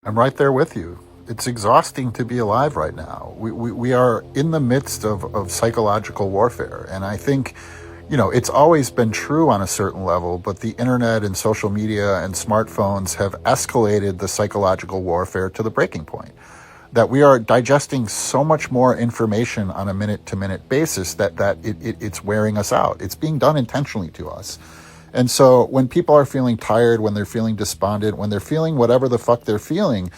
I'm right there with you. It's exhausting to be alive right now. We are in the midst of psychological warfare. And I think, it's always been true on a certain level, but the internet and social media and smartphones have escalated the psychological warfare to the breaking point. That we are digesting so much more information on a minute-to-minute basis that it's wearing us out. It's being done intentionally to us. And so when people are feeling tired, when they're feeling despondent, when they're feeling whatever the fuck they're feeling,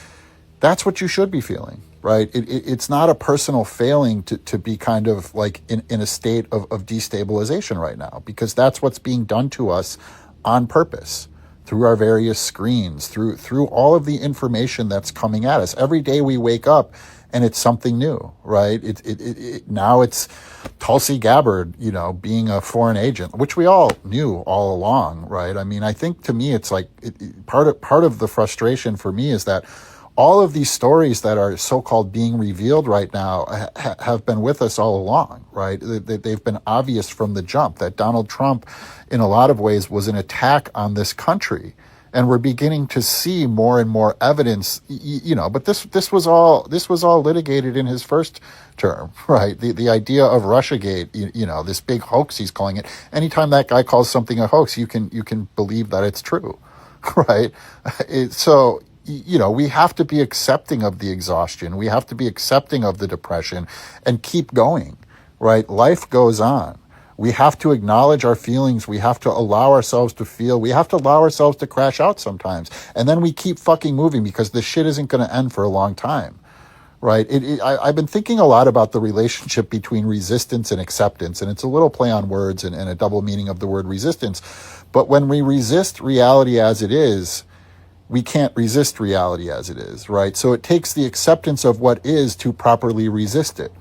that's what you should be feeling, right? It's not a personal failing to be kind of like in a state of destabilization right now, because that's what's being done to us on purpose through our various screens, through all of the information that's coming at us. Every day we wake up and it's something new, right? Now it's Tulsi Gabbard, being a foreign agent, which we all knew all along, right? I mean, I think to me, it's like part of the frustration for me is that all of these stories that are so-called being revealed right now have been with us all along, right? They've been obvious from the jump that Donald Trump, in a lot of ways, was an attack on this country. And we're beginning to see more and more evidence, but this was all litigated in his first term, right? The idea of Russiagate, this big hoax he's calling it. Anytime that guy calls something a hoax, you can believe that it's true, right? So we have to be accepting of the exhaustion. We have to be accepting of the depression and keep going, right? Life goes on. We have to acknowledge our feelings. We have to allow ourselves to feel. We have to allow ourselves to crash out sometimes. And then we keep fucking moving because this shit isn't going to end for a long time, right? I've been thinking a lot about the relationship between resistance and acceptance, and it's a little play on words and a double meaning of the word resistance. But when we resist reality as it is, we can't resist reality as it is, right? So it takes the acceptance of what is to properly resist it.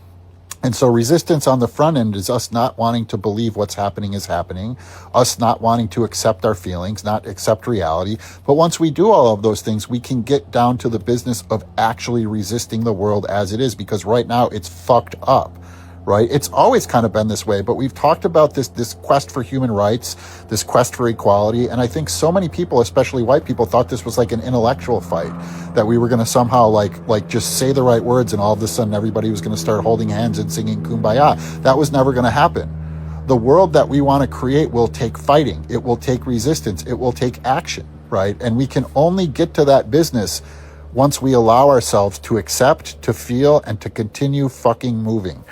And so resistance on the front end is us not wanting to believe what's happening is happening, us not wanting to accept our feelings, not accept reality. But once we do all of those things, we can get down to the business of actually resisting the world as it is, because right now it's fucked up. Right? It's always kind of been this way, but we've talked about this quest for human rights, this quest for equality, and I think so many people, especially white people, thought this was like an intellectual fight, that we were going to somehow like just say the right words and all of a sudden everybody was going to start holding hands and singing Kumbaya. That was never going to happen. The world that we want to create will take fighting. It will take resistance. It will take action, right? And we can only get to that business once we allow ourselves to accept, to feel, and to continue fucking moving.